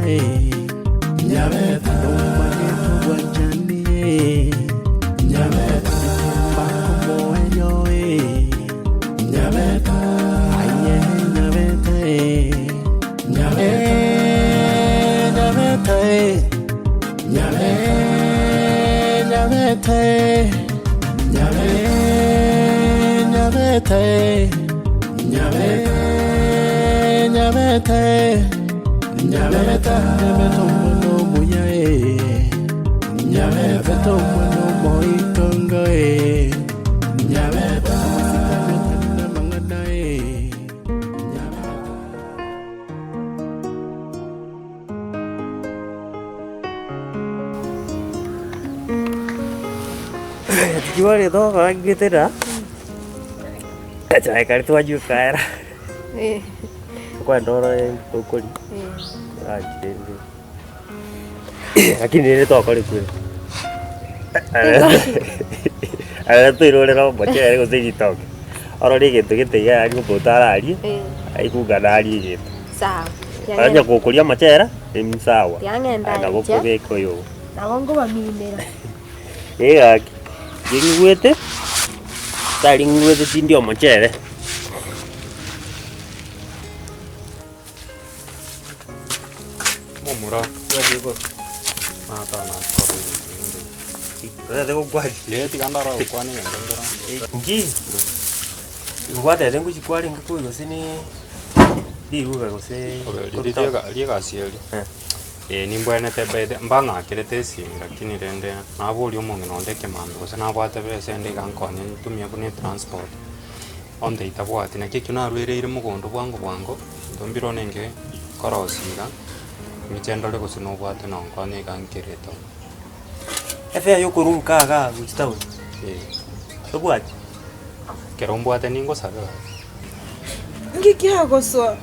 Nyabeta Mageto Wanjani Nyabeta Bako Moenyo Nyabeta Aye Nyabeta Nyabeta Nyabeta Nyabeta Nyabeta mwana moya Nyabeta mwana moitonga Nyabeta masikana mangana Jual itu orang gitu dah. Cai kali tu aju kaya. Kau andor yang tukul. Aje. Lagi ni tu aku lihat. Ada tu iru orang baca aku sih gitu. Orang ni gitu ya, aku buta lagi. Aku gak lagi gitu. Sawa. Hanya aku kuliah macam era, sawa. Ada aku pergi koyo. Nagongo bamindera. Iya. Jadi gue tu, tadi gue tu tindiau macam ni. Murah, jadi kau mata nak kau ini. Ada tu gua. Dia tiga antara kau ni yang orang. Ji, gua ada yang gua yang kau itu sini. Di gua kau se. Dia kasih dia. Ni buana tebe mbanga kelete singa kini rende na boli umonge nonde kemando kosa na bwate bese ende kankonye tumia kune transport onde itabwate na kekuna rwere mugondo bwango ndombiro nenge korosiga michendo le kosa no bwate no nkwane kankereto efe yo kurunka ga gustavo so bwate kerombwate ningo saga ngiki hagoso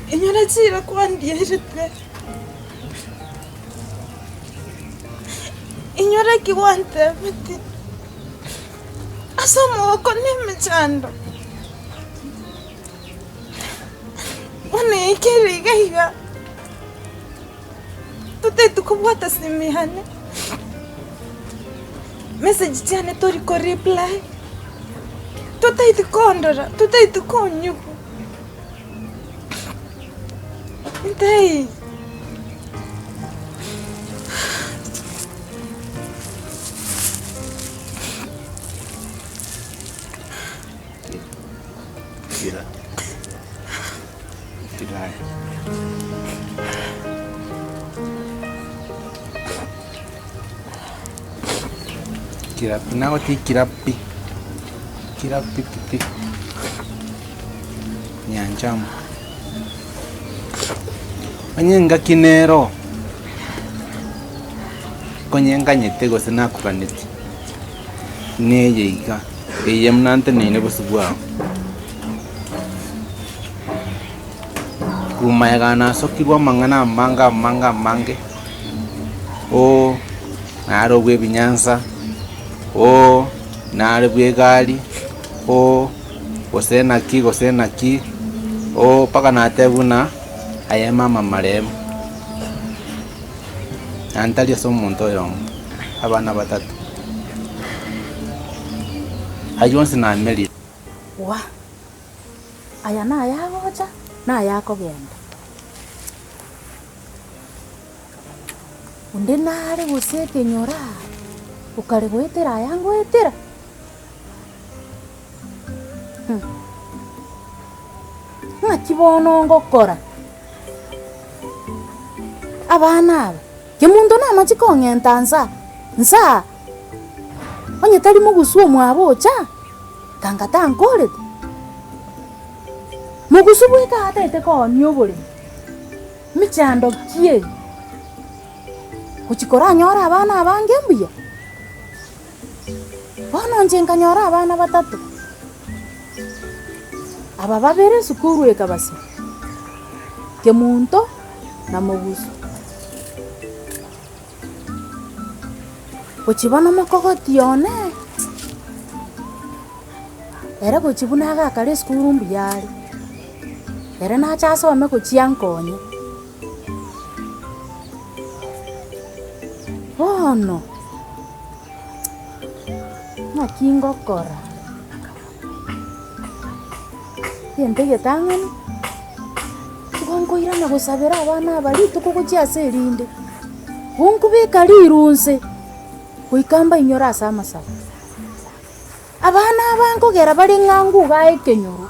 Inyora chira kwandi yirite. Inyora kiwante mati. Asomo ko nemechando. One ikiri gaiga. Tute tukubwata simihane. Message chane tori ko reply. Tute itukondora, tute itukonyuku. Entei. Tidak. Kirapi, nawa ti kirapi piti. Nyancham. Anyenga kinero konyenga nyetego sina kukaniti neye iga eyemnante nene busugwa kumayaga na sokirwa mangana mange o naro bwe binyansa o naro bwe gali o gosena ki o paka na tebuna aya mama maremu antali so muntu yong abana batatu ajonsi na meli Wa. Aya na ya gocha na ya kogenda. Unde nare gusete nyora. Ukare gwetera yangu etera. Kibono ngokora. Abana aba kimuntu namachi kongentansa nsa onye tali mugusu omwabocha kangata nkorete mugusu bweka atete konyo bole michando kie kuchikora nyora abana abange mbuya bono njenga nyora abana batatu aba babere sukuru ekabasi kemuntu na mugusu kuchibona makogoti yone era kuchibuna ga kare skuru mbiyari ere nacha asome kochiang konye bono makingo kora yente getangani tukongoirana gusabira abana bari tukugochiaserinde bunkubika rirunse kuikamba inyora asamasaba abana abankogera bari ng'angu gaekenyoro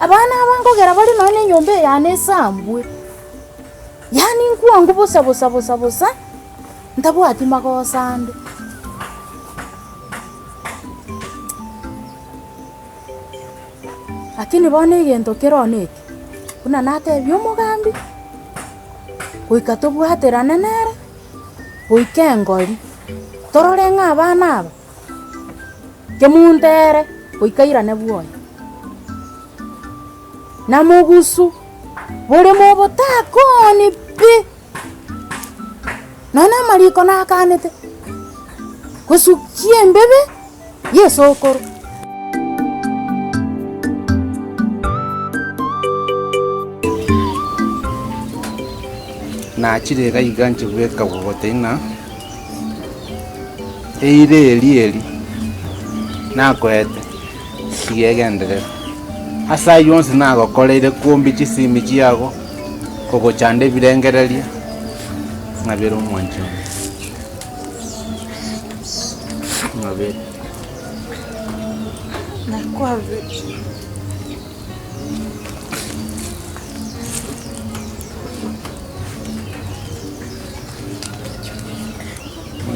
abana abankogera bari none nyombe yane sambwe yani nkuangu bosa ntabwati magosande lakini bone igento keroneki kuna natebia omogambi goika tobwaterane nere goika engori torore ng'a abana aba kemuntere goikairane bwoya na mogusu bore mobotakoni pi none mariko nakanete gosukie mbebe yesokoro na chirega iganje gweka gogotena eiri nakwete sigegenderera asa yonsi nagokoreire kumbi chisimi chiago kogochande birengereria ngabero mwancho ngabero nakwave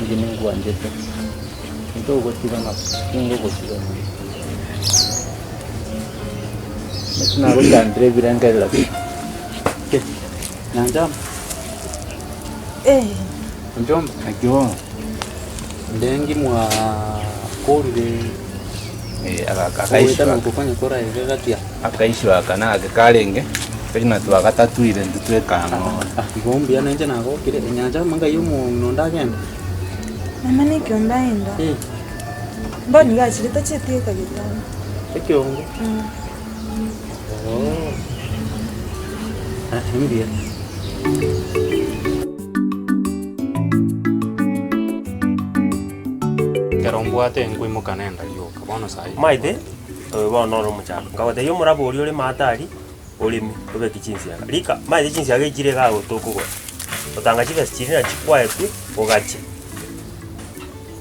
ngine ngwanjete ndogo tigana ngogo tigana Mesna ko Andre birengereria ke nanjam Njomba akiwa ndengi mwa kore akaishwa kufanya kora igatia akaishwa kana akakarenge pena tu agatatuire nditwekano igombi ananje nago kire nyanja manga yumu nonda genda mama nikiombaenda mboni gachirita chetieka gitano ekiongo Himiria Kerombwate ngwimo kanenda yoka bono sai maite bono ro muchaka kawate yo murabori uri matari urimi ube kichinsiaga rika maite chinsiaga ikire ga gotokugo otanga chive chirina chikwaetu ogachi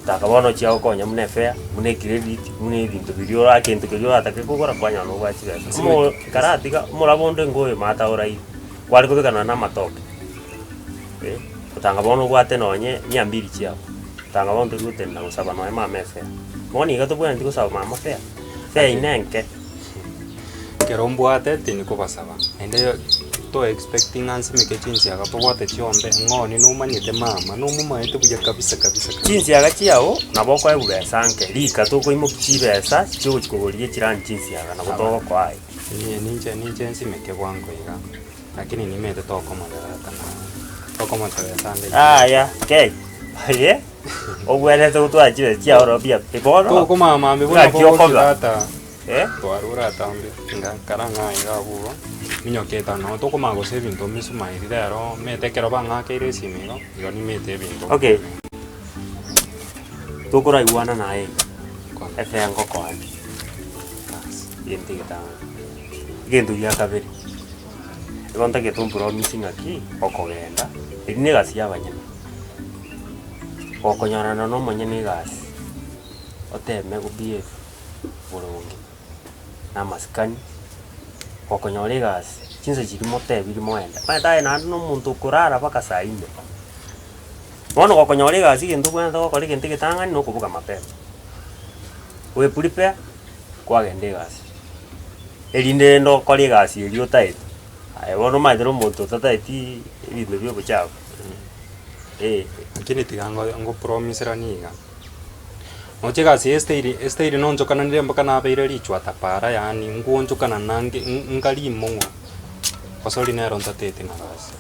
taka bono chiao konya mune fair mune credit mune bintu birio akintu kirio atake kugora kwanya no gwachi besa mo karatiga murabonde ngoye mata orai kwari kubikana na matoke otanga bono gwate nonye 200 chiao tanga bondo gute na usaba no mama fair moni gato bwana ndiko saba mama fair fair inenke Kerombwate tini kubasaba ende to expecting ansime ke chinsiaga to wate chionde ngoni no manyete mama no mumaete buya kabisa chinsiaga chiao naboko ai bubesanke rika to koimo chibesa chigo chikogorie chiran chinsiaga na gotogo kwai ninche nsime ke bwango iga lakini nimete to komoderata na to komoderata sande ya ke ye ogwele to to achibe chiao robia pebono to koma mama bona ko data Tuarura tambi nga karanga iga bugo minyoketa no to koma go se bintu misumairi rero mete kero banga ke ire simigo yo ni mete bintu okay to kora iguana nae efe yango kwa yente kita gendo ya kabiri ebonta ke tumpuro missing aki okogenda ine gasi abanyene okonyana no manyene gasi oteme go BF bulungi na maskani okonyore gasi chinse chiri mote biri moenda mata ina no muntu kurara baka saa 4 bono okonyore gasi kintu kwenda okore kintu kitangani no kubuka mapema we prepare kwa gende gasi elinde ndo kore gasi elio taito ai bono maidero muntu tataiti ibintu byo buchako lakini tigango promise raniga Oche gasi este no njokana nire mpaka na beire lichwa tapara yani nguo njokana nange ngali mongo. Pasoli nero ntatete na gasi.